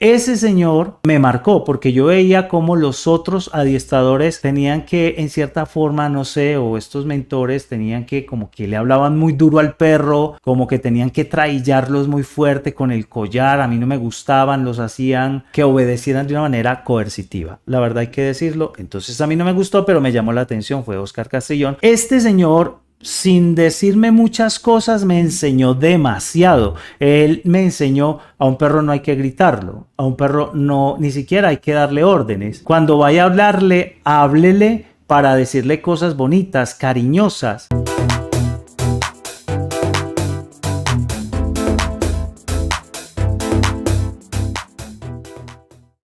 Ese señor me marcó porque yo veía como los otros adiestradores tenían que, en cierta forma, no sé, o estos mentores tenían que como que le hablaban muy duro al perro, como que tenían que traillarlos muy fuerte con el collar. A mí no me gustaban, los hacían que obedecieran de una manera coercitiva. La verdad hay que decirlo. Entonces a mí no me gustó, pero me llamó la atención. Fue Oscar Castellón. Este señor, sin decirme muchas cosas, me enseñó demasiado. Él me enseñó: a un perro no hay que gritarlo, a un perro no, ni siquiera hay que darle órdenes. Cuando vaya a hablarle, háblele para decirle cosas bonitas, cariñosas.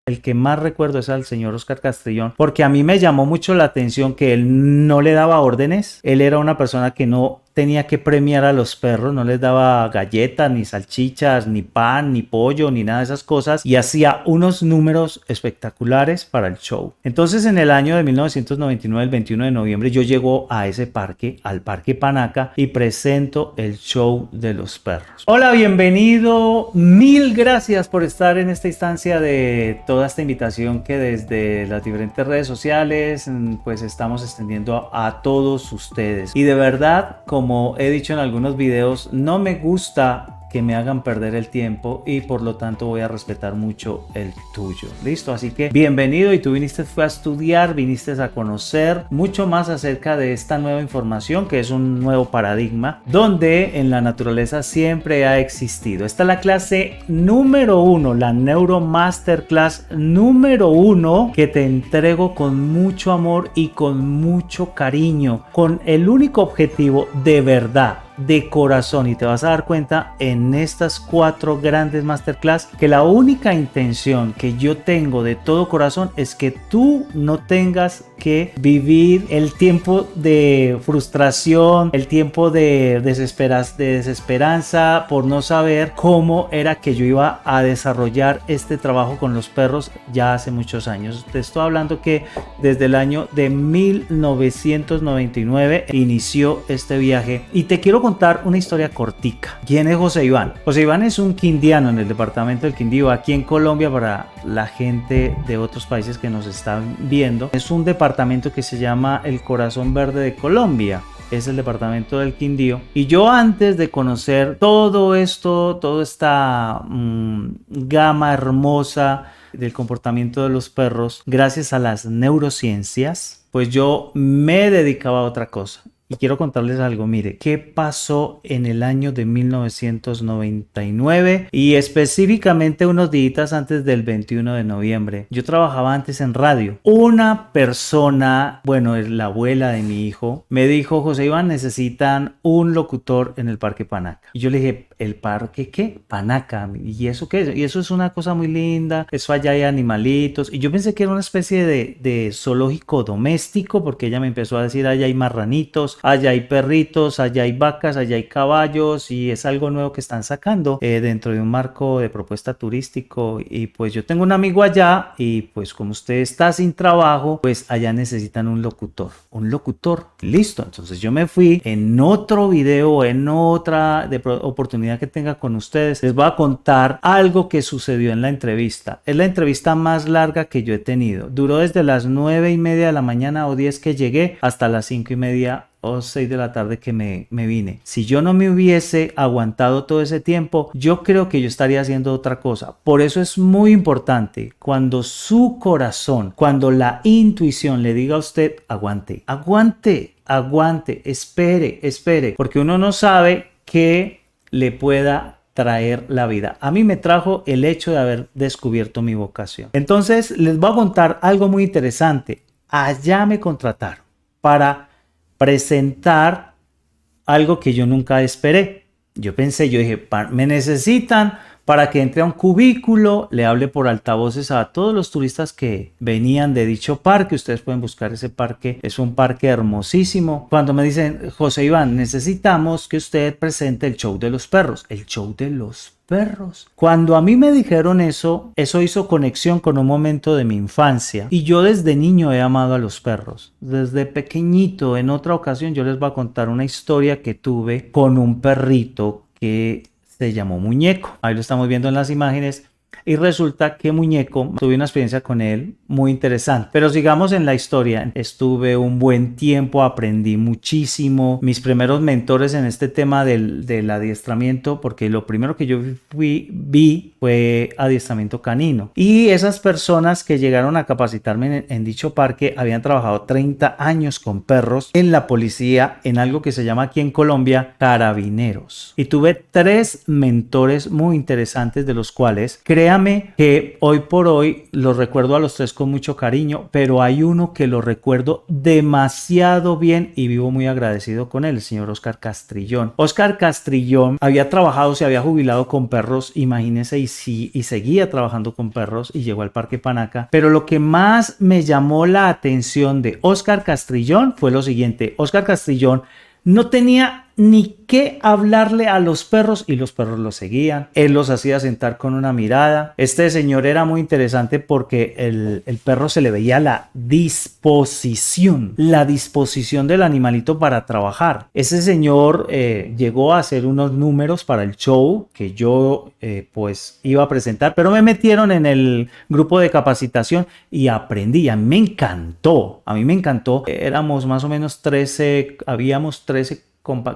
El que más recuerdo es al señor Oscar Castellón, porque a mí me llamó mucho la atención que él no le daba órdenes. Él era una persona que no tenía que premiar a los perros, no les daba galletas, ni salchichas, ni pan, ni pollo, ni nada de esas cosas, y hacía unos números espectaculares para el show. Entonces, en el año de 1999, el 21 de noviembre, yo llego a ese parque, al Parque Panaca, y presento el show de los perros. Hola, bienvenido. Mil gracias por estar en esta instancia de toda esta invitación que desde las diferentes redes sociales pues estamos extendiendo a todos ustedes. Y de verdad, como he dicho en algunos videos, no me gusta que me hagan perder el tiempo y por lo tanto voy a respetar mucho el tuyo. ¿Listo? Así que bienvenido. Y tú viniste fue a estudiar, viniste a conocer mucho más acerca de esta nueva información, que es un nuevo paradigma donde en la naturaleza siempre ha existido. Esta es la clase número 1, la Neuro Masterclass número 1, que te entrego con mucho amor y con mucho cariño, con el único objetivo de verdad, de corazón, y te vas a dar cuenta en estas 4 grandes masterclass que la única intención que yo tengo de todo corazón es que tú no tengas que vivir el tiempo de frustración, el tiempo de desesperanza por no saber cómo era que yo iba a desarrollar este trabajo con los perros ya hace muchos años. Te estoy hablando que desde el año de 1999 inició este viaje, y te quiero contar una historia cortica. ¿Quién es José Iván? José Iván es un quindiano en el departamento del Quindío, aquí en Colombia, para la gente de otros países que nos están viendo. Es un departamento que se llama el Corazón Verde de Colombia. Es el departamento del Quindío. Y yo, antes de conocer todo esto, toda esta gama hermosa del comportamiento de los perros, gracias a las neurociencias, pues yo me dedicaba a otra cosa. Y quiero contarles algo. Mire, ¿qué pasó en el año de 1999? Y específicamente unos días antes del 21 de noviembre. Yo trabajaba antes en radio. Una persona, bueno, es la abuela de mi hijo, me dijo: José Iván, necesitan un locutor en el Parque Panaca. Y yo le dije: ¿el parque qué? Panaca. ¿Y eso qué es? Y eso es una cosa muy linda. Eso allá hay animalitos. Y yo pensé que era una especie de zoológico doméstico, porque ella me empezó a decir: allá hay marranitos, allá hay perritos, allá hay vacas, allá hay caballos, y es algo nuevo que están sacando dentro de un marco de propuesta turístico. Y pues yo tengo un amigo allá, y pues como usted está sin trabajo, pues allá necesitan un locutor. Un locutor, listo. Entonces yo me fui. En otro video, en otra oportunidad que tenga con ustedes, les voy a contar algo que sucedió en la entrevista. Es la entrevista más larga que yo he tenido. Duró desde las 9:30 de la mañana o 10 que llegué hasta las 5:30 o 6 de la tarde que me vine. Si yo no me hubiese aguantado todo ese tiempo, yo creo que yo estaría haciendo otra cosa. Por eso es muy importante cuando su corazón, cuando la intuición le diga a usted: aguante, aguante, aguante, espere, espere, porque uno no sabe qué le pueda traer la vida. A mí me trajo el hecho de haber descubierto mi vocación. Entonces les voy a contar algo muy interesante. Allá me contrataron para presentar algo que yo nunca esperé. Yo dije: me necesitan para que entre a un cubículo, le hable por altavoces a todos los turistas que venían de dicho parque. Ustedes pueden buscar ese parque, es un parque hermosísimo. Cuando me dicen: José Iván, necesitamos que usted presente el show de los perros. El show de los perros. Cuando a mí me dijeron eso hizo conexión con un momento de mi infancia, y yo desde niño he amado a los perros, desde pequeñito. En otra ocasión yo les voy a contar una historia que tuve con un perrito que se llamó Muñeco. Ahí lo estamos viendo en las imágenes. Y resulta que Muñeco, tuve una experiencia con él muy interesante. Pero sigamos en la historia. Estuve un buen tiempo, aprendí muchísimo. Mis primeros mentores en este tema del adiestramiento, porque lo primero que yo vi fue adiestramiento canino. Y esas personas que llegaron a capacitarme en dicho parque habían trabajado 30 años con perros en la policía, en algo que se llama aquí en Colombia carabineros. Y tuve 3 mentores muy interesantes, de los cuales créanme que hoy por hoy los recuerdo a los 3 con mucho cariño, pero hay uno que lo recuerdo demasiado bien y vivo muy agradecido con él, el señor Oscar Castrillón. Oscar Castrillón había trabajado, se había jubilado con perros, imagínense, y seguía trabajando con perros, y llegó al Parque Panaca. Pero lo que más me llamó la atención de Oscar Castrillón fue lo siguiente: Oscar Castrillón no tenía ni qué hablarle a los perros y los perros lo seguían. Él los hacía sentar con una mirada. Este señor era muy interesante porque el perro se le veía la disposición del animalito para trabajar. Ese señor llegó a hacer unos números para el show que yo pues iba a presentar, pero me metieron en el grupo de capacitación y aprendí. A mí me encantó. Éramos más o menos 13, habíamos 13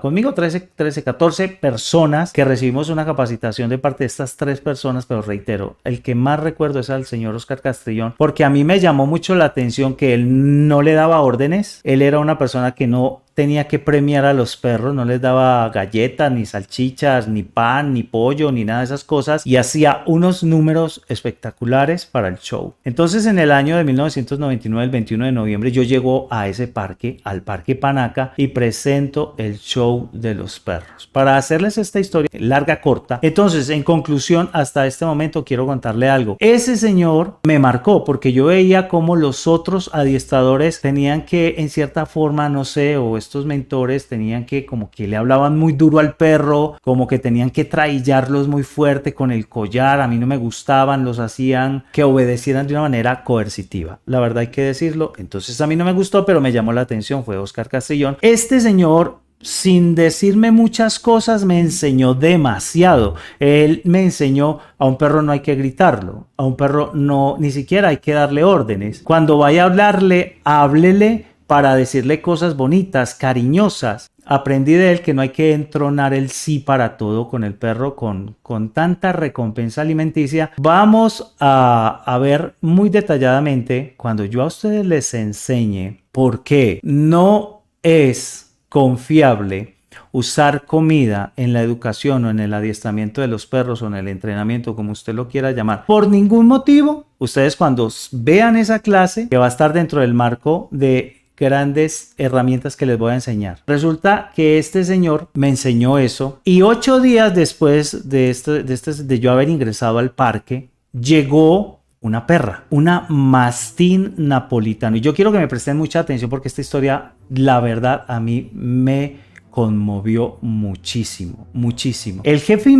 conmigo 14 personas que recibimos una capacitación de parte de estas 3 personas, pero reitero, el que más recuerdo es al señor Oscar Castrillón, porque a mí me llamó mucho la atención que él no le daba órdenes. Él era una persona que no tenía que premiar a los perros, no les daba galletas, ni salchichas, ni pan, ni pollo, ni nada de esas cosas, y hacía unos números espectaculares para el show. Entonces, en el año de 1999, el 21 de noviembre, yo llego a ese parque, al Parque Panaca, y presento el show de los perros. Para hacerles esta historia larga, corta, entonces, en conclusión, hasta este momento quiero contarle algo. Ese señor me marcó porque yo veía cómo los otros adiestradores tenían que, en cierta forma, no sé, o estos mentores tenían que, como que le hablaban muy duro al perro, como que tenían que traillarlos muy fuerte con el collar. A mí no me gustaban, los hacían que obedecieran de una manera coercitiva. La verdad hay que decirlo. Entonces a mí no me gustó, pero me llamó la atención, fue Oscar Castrillón. Este señor, sin decirme muchas cosas, me enseñó demasiado. Él me enseñó: a un perro no hay que gritarlo, a un perro no, ni siquiera hay que darle órdenes. Cuando vaya a hablarle, háblele para decirle cosas bonitas, cariñosas. Aprendí de él que no hay que entronar el sí para todo con el perro, con tanta recompensa alimenticia. Vamos a ver muy detalladamente, cuando yo a ustedes les enseñe por qué no es confiable usar comida en la educación o en el adiestramiento de los perros o en el entrenamiento, como usted lo quiera llamar, por ningún motivo. Ustedes, cuando vean esa clase, que va a estar dentro del marco de grandes herramientas que les voy a enseñar, resulta que este señor me enseñó eso, y 8 días después de yo haber ingresado al parque, llegó una perra, una mastín napolitano. Y yo quiero que me presten mucha atención, porque esta historia, la verdad, a mí me conmovió muchísimo, muchísimo. El jefe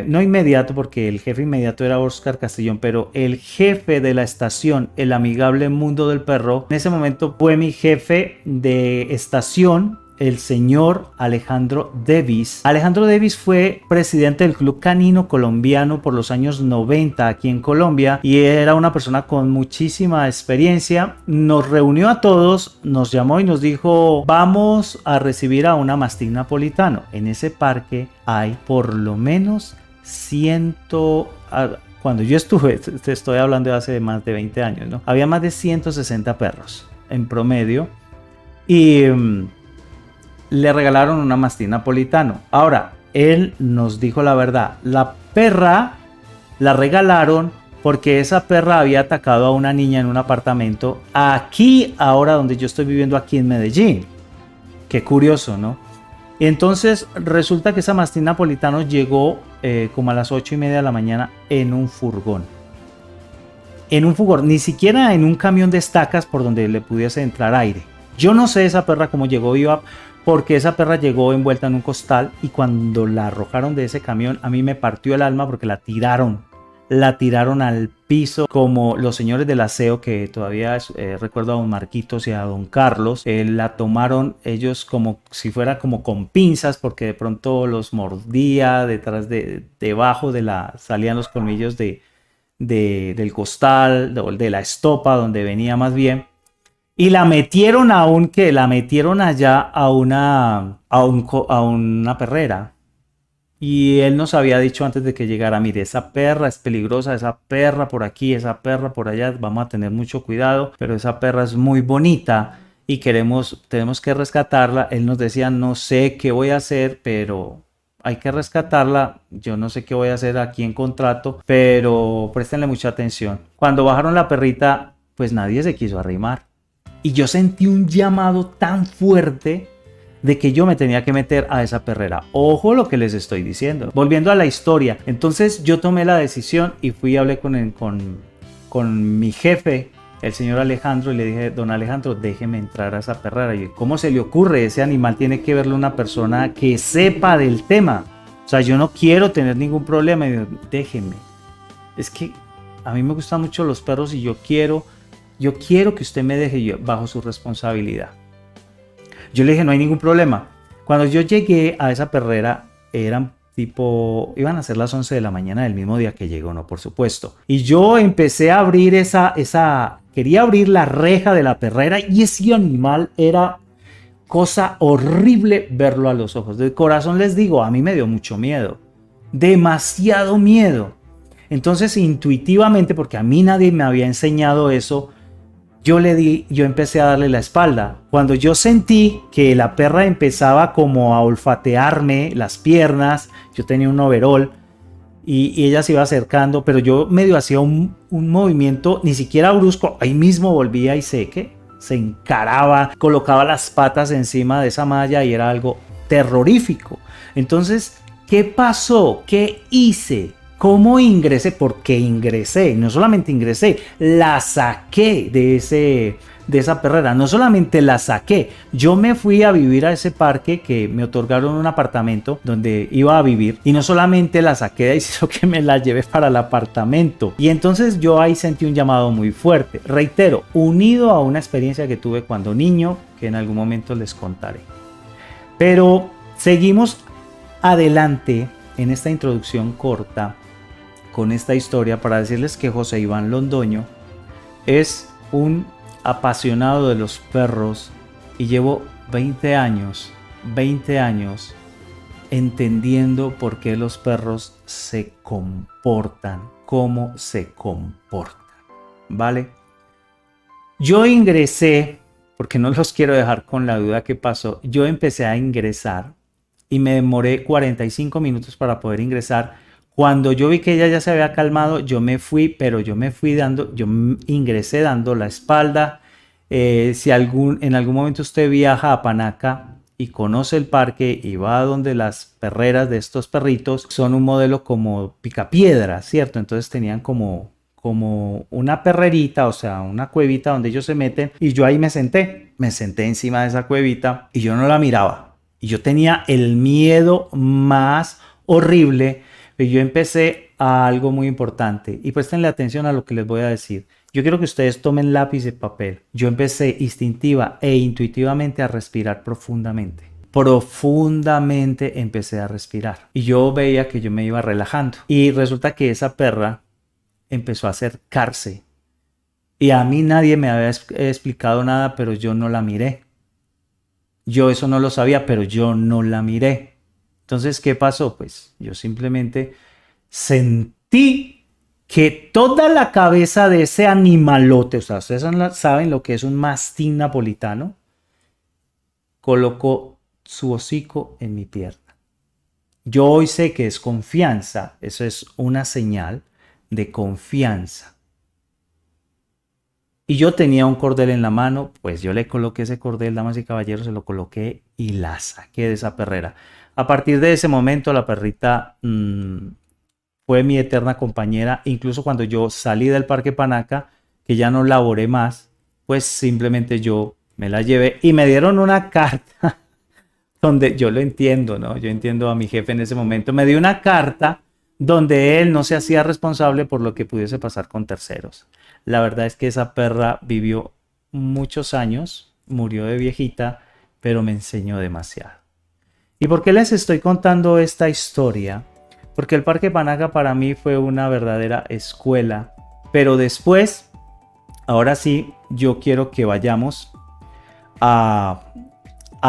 no inmediato, porque el jefe inmediato era Oscar Castrillón, pero el jefe de la estación, el amigable mundo del perro, en ese momento fue mi jefe de estación, el señor Alejandro Davis. Alejandro Davis fue presidente del Club Canino Colombiano por los años 90 aquí en Colombia, y era una persona con muchísima experiencia. Nos reunió a todos, nos llamó y nos dijo: vamos a recibir a una mastín napolitano. En ese parque hay por lo menos 100... Cuando yo estuve, te estoy hablando de hace más de 20 años, ¿no? Había más de 160 perros en promedio, y le regalaron una mastín napolitano. Ahora, él nos dijo la verdad: la perra la regalaron porque esa perra había atacado a una niña en un apartamento aquí, ahora donde yo estoy viviendo, aquí en Medellín. Qué curioso, ¿no? Y entonces resulta que esa mastín napolitano llegó como a las 8:30 de la mañana en un furgón. En un furgón, ni siquiera en un camión de estacas por donde le pudiese entrar aire. Yo no sé esa perra cómo llegó viva, porque esa perra llegó envuelta en un costal, y cuando la arrojaron de ese camión, a mí me partió el alma porque la tiraron la tiraron al piso como los señores del aseo, que todavía recuerdo a don Marquitos y a don Carlos, la tomaron ellos como si fuera como con pinzas, porque de pronto los mordía debajo de salían los colmillos del costal, de la estopa donde venía más bien. Y la metieron la metieron allá a una perrera. Y él nos había dicho antes de que llegara, mire, esa perra es peligrosa, esa perra por aquí, esa perra por allá, vamos a tener mucho cuidado, pero esa perra es muy bonita y tenemos que rescatarla. Él nos decía, no sé qué voy a hacer, pero hay que rescatarla. Yo no sé qué voy a hacer aquí en contrato, pero préstenle mucha atención. Cuando bajaron la perrita, pues nadie se quiso arrimar. Y yo sentí un llamado tan fuerte de que yo me tenía que meter a esa perrera. Ojo lo que les estoy diciendo. Volviendo a la historia. Entonces yo tomé la decisión y fui y hablé con mi jefe, el señor Alejandro, y le dije, don Alejandro, déjeme entrar a esa perrera. Y ¿cómo se le ocurre? Ese animal tiene que verlo una persona que sepa del tema. O sea, yo no quiero tener ningún problema. Y digo, déjeme. Es que a mí me gustan mucho los perros y yo quiero que usted me deje bajo su responsabilidad. Yo le dije, no hay ningún problema. Cuando yo llegué a esa perrera, iban a ser las 11 de la mañana del mismo día que llegó, ¿no? Por supuesto. Y yo empecé a abrir quería abrir la reja de la perrera y ese animal era cosa horrible verlo a los ojos. De corazón les digo, a mí me dio mucho miedo. Demasiado miedo. Entonces, intuitivamente, porque a mí nadie me había enseñado eso, yo empecé a darle la espalda. Cuando yo sentí que la perra empezaba como a olfatearme las piernas, yo tenía un overol y ella se iba acercando, pero yo medio hacía un movimiento, ni siquiera brusco, ahí mismo volvía y se encaraba, colocaba las patas encima de esa malla y era algo terrorífico. Entonces, ¿qué pasó? ¿Qué hice? ¿Cómo ingresé? Porque ingresé, no solamente ingresé, la saqué de esa perrera, no solamente la saqué, yo me fui a vivir a ese parque que me otorgaron un apartamento donde iba a vivir y no solamente la saqué de ahí, sino que me la llevé para el apartamento. Y entonces yo ahí sentí un llamado muy fuerte, reitero, unido a una experiencia que tuve cuando niño, que en algún momento les contaré. Pero seguimos adelante en esta introducción corta con esta historia para decirles que José Iván Londoño es un apasionado de los perros y llevo 20 años entendiendo por qué los perros se comportan, cómo se comportan, ¿vale? Yo ingresé, porque no los quiero dejar con la duda que pasó, yo empecé a ingresar y me demoré 45 minutos para poder ingresar. Cuando yo vi que ella ya se había calmado, yo ingresé dando la espalda. Si en algún momento usted viaja a Panaca y conoce el parque y va donde las perreras de estos perritos, son un modelo como picapiedra, ¿cierto? Entonces tenían como una perrerita, o sea, una cuevita donde ellos se meten y yo ahí me senté encima de esa cuevita y yo no la miraba. Y yo tenía el miedo más horrible. Y yo empecé a algo muy importante y préstenle atención a lo que les voy a decir. Yo quiero que ustedes tomen lápiz y papel. Yo empecé instintiva e intuitivamente a respirar profundamente. Profundamente empecé a respirar. Y yo veía que yo me iba relajando. Y resulta que esa perra empezó a acercarse. Y a mí nadie me había explicado nada, pero yo no la miré. Yo eso no lo sabía, pero yo no la miré. Entonces, ¿qué pasó? Pues yo simplemente sentí que toda la cabeza de ese animalote, o sea, ustedes saben lo que es un mastín napolitano, colocó su hocico en mi pierna. Yo hoy sé que es confianza, eso es una señal de confianza. Y yo tenía un cordel en la mano, pues yo le coloqué ese cordel, damas y caballeros, se lo coloqué y la saqué de esa perrera. A partir de ese momento la perrita fue mi eterna compañera. Incluso cuando yo salí del Parque Panaca, que ya no laboré más, pues simplemente yo me la llevé y me dieron una carta donde yo lo entiendo, ¿no? Yo entiendo a mi jefe en ese momento. Me dio una carta donde él no se hacía responsable por lo que pudiese pasar con terceros. La verdad es que esa perra vivió muchos años, murió de viejita, pero me enseñó demasiado. ¿Y por qué les estoy contando esta historia? Porque el Parque Panaca para mí fue una verdadera escuela, pero después, ahora sí, yo quiero que vayamos a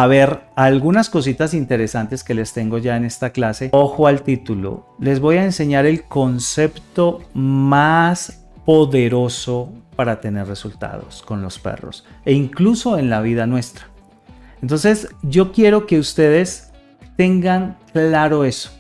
ver algunas cositas interesantes que les tengo ya en esta clase. Ojo al título. Les voy a enseñar el concepto más poderoso para tener resultados con los perros e incluso en la vida nuestra. Entonces, yo quiero que ustedes tengan claro eso.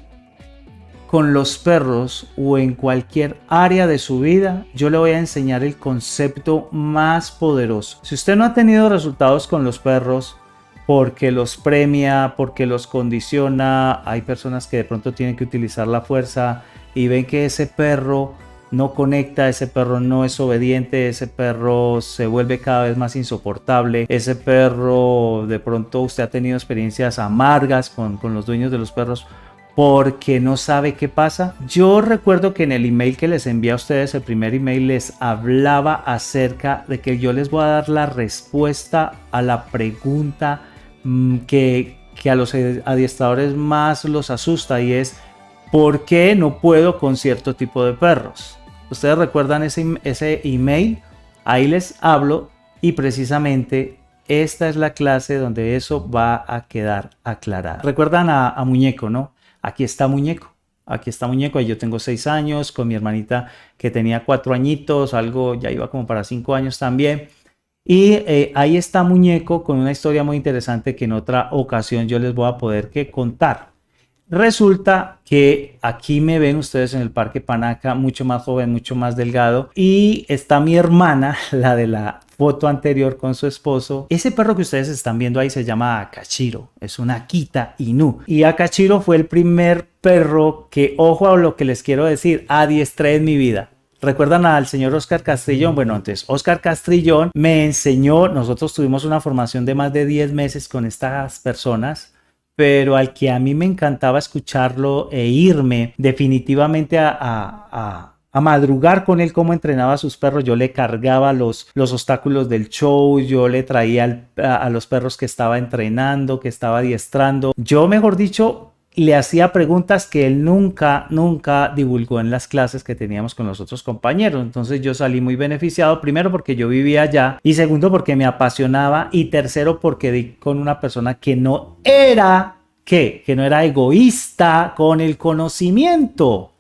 Con los perros o en cualquier área de su vida, yo le voy a enseñar el concepto más poderoso. Si usted no ha tenido resultados con los perros, porque los premia, porque los condiciona, hay personas que de pronto tienen que utilizar la fuerza y ven que ese perro no conecta, ese perro no es obediente, ese perro se vuelve cada vez más insoportable, ese perro de pronto usted ha tenido experiencias amargas con los dueños de los perros porque no sabe qué pasa. Yo recuerdo que en el email que les envié a ustedes, el primer email, les hablaba acerca de que yo les voy a dar la respuesta a la pregunta que a los adiestradores más los asusta, y es ¿por qué no puedo con cierto tipo de perros? Ustedes recuerdan ese email, ahí les hablo y precisamente esta es la clase donde eso va a quedar aclarado. Recuerdan a Muñeco, ¿no? Aquí está Muñeco, ahí yo tengo 6 años, con mi hermanita que tenía 4 añitos, algo ya iba como para 5 años también. Y ahí está Muñeco con una historia muy interesante que en otra ocasión yo les voy a poder contar. Resulta que aquí me ven ustedes en el Parque Panaca, mucho más joven, mucho más delgado, y está mi hermana, la de la foto anterior, con su esposo. Ese perro que ustedes están viendo ahí se llama Akashiro, es una Akita Inu, y Akashiro fue el primer perro que, ojo a lo que les quiero decir, adiestré en mi vida. ¿Recuerdan al señor Oscar Castrillón? Bueno, entonces Oscar Castrillón me enseñó, nosotros tuvimos una formación de más de 10 meses con estas personas, pero al que a mí me encantaba escucharlo e irme definitivamente a madrugar con él, cómo entrenaba a sus perros. Yo le cargaba los obstáculos del show, yo le traía a los perros que estaba entrenando, que estaba adiestrando. Yo, mejor dicho, le hacía preguntas que él nunca divulgó en las clases que teníamos con los otros compañeros. Entonces yo salí muy beneficiado, primero porque yo vivía allá, y segundo porque me apasionaba, y tercero porque di con una persona que no era, que no era egoísta con el conocimiento.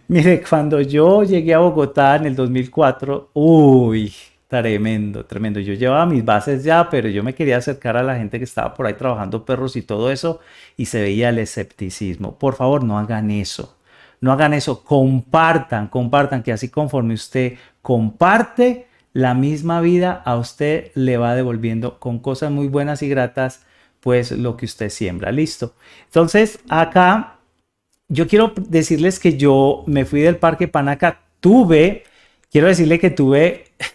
Mire, cuando yo llegué a Bogotá en el 2004, uy, tremendo, tremendo. Yo llevaba mis bases ya, pero yo me quería acercar a la gente que estaba por ahí trabajando perros y todo eso, y se veía el escepticismo. Por favor, no hagan eso. No hagan eso. Compartan, que así conforme usted comparte la misma vida, a usted le va devolviendo con cosas muy buenas y gratas, pues lo que usted siembra. Listo. Entonces, acá yo quiero decirles que yo me fui del Parque Panaca, quiero decirle que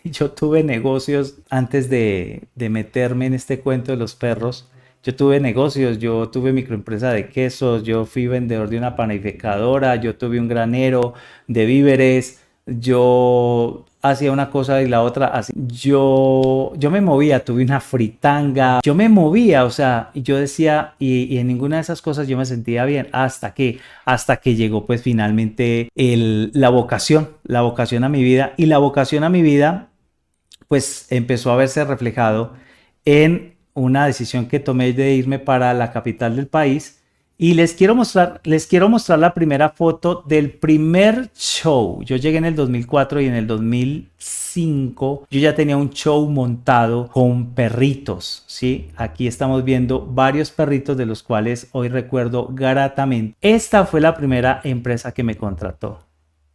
yo tuve negocios antes de meterme en este cuento de los perros. Yo tuve negocios, yo tuve microempresa de quesos, yo fui vendedor de una panificadora, yo tuve un granero de víveres, yo hacía una cosa y la otra, así. Yo me movía, tuve una fritanga, yo me movía, o sea, y yo decía, y en ninguna de esas cosas yo me sentía bien, hasta que llegó pues finalmente la vocación a mi vida, y la vocación a mi vida pues empezó a verse reflejado en una decisión que tomé de irme para la capital del país. Y les quiero mostrar la primera foto del primer show. Yo llegué en el 2004 y en el 2005 yo ya tenía un show montado con perritos, ¿sí? Aquí estamos viendo varios perritos de los cuales hoy recuerdo gratamente. Esta fue la primera empresa que me contrató,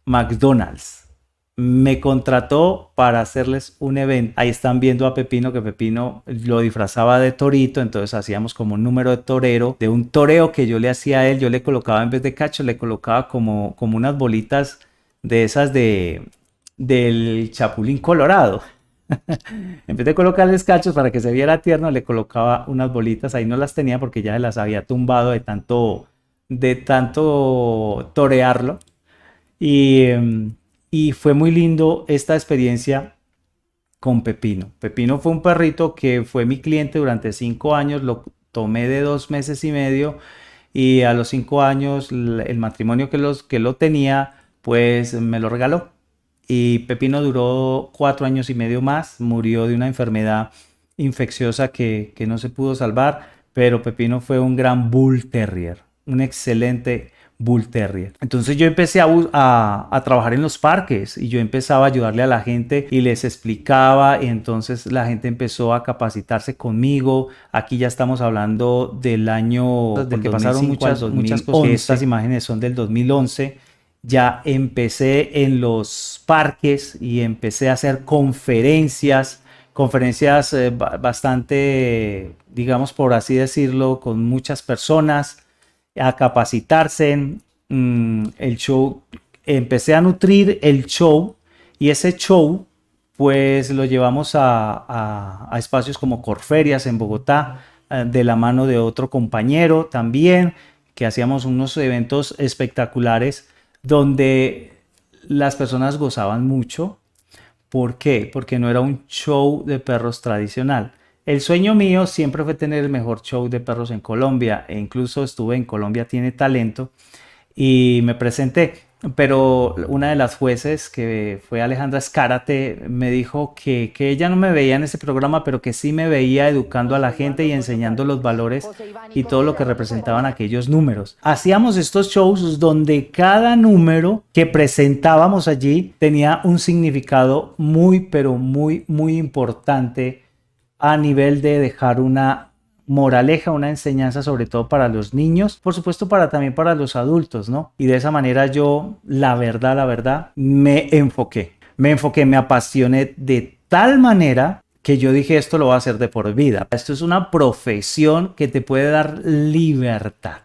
McDonald's. Me contrató para hacerles un evento. Ahí están viendo a Pepino, que Pepino lo disfrazaba de torito, entonces hacíamos como un número de torero, de un toreo que yo le hacía a él. Yo le colocaba, en vez de cacho, le colocaba como unas bolitas de esas del Chapulín Colorado. En vez de colocarles cachos para que se viera tierno, le colocaba unas bolitas. Ahí no las tenía porque ya se las había tumbado de tanto torearlo. Y, y fue muy lindo esta experiencia con Pepino. Pepino fue un perrito que fue mi cliente durante 5 años, lo tomé de 2 meses y medio y a los 5 años el matrimonio que lo tenía pues me lo regaló. Y Pepino duró 4 años y medio más, murió de una enfermedad infecciosa que no se pudo salvar, pero Pepino fue un gran Bull Terrier, un excelente Bull Terrier. Entonces yo empecé a trabajar en los parques y yo empezaba a ayudarle a la gente y les explicaba y entonces la gente empezó a capacitarse conmigo. Aquí ya estamos hablando del año, porque pasaron muchas cosas, que estas imágenes son del 2011. Ya empecé en los parques y empecé a hacer conferencias bastante, digamos por así decirlo, con muchas personas a capacitarse. El show, empecé a nutrir el show y ese show pues lo llevamos a espacios como Corferias en Bogotá, de la mano de otro compañero también, que hacíamos unos eventos espectaculares donde las personas gozaban mucho. ¿Por qué? Porque no era un show de perros tradicional. El sueño mío siempre fue tener el mejor show de perros en Colombia, e incluso estuve en Colombia Tiene Talento y me presenté. Pero una de las jueces, que fue Alejandra Escárate, me dijo que ella no me veía en ese programa, pero que sí me veía educando a la gente y enseñando los valores y todo lo que representaban aquellos números. Hacíamos estos shows donde cada número que presentábamos allí tenía un significado muy, pero muy, muy importante a nivel de dejar una moraleja, una enseñanza sobre todo para los niños, por supuesto también para los adultos, ¿no? Y de esa manera yo, la verdad, me enfoqué, me apasioné de tal manera que yo dije esto lo voy a hacer de por vida. Esto es una profesión que te puede dar libertad.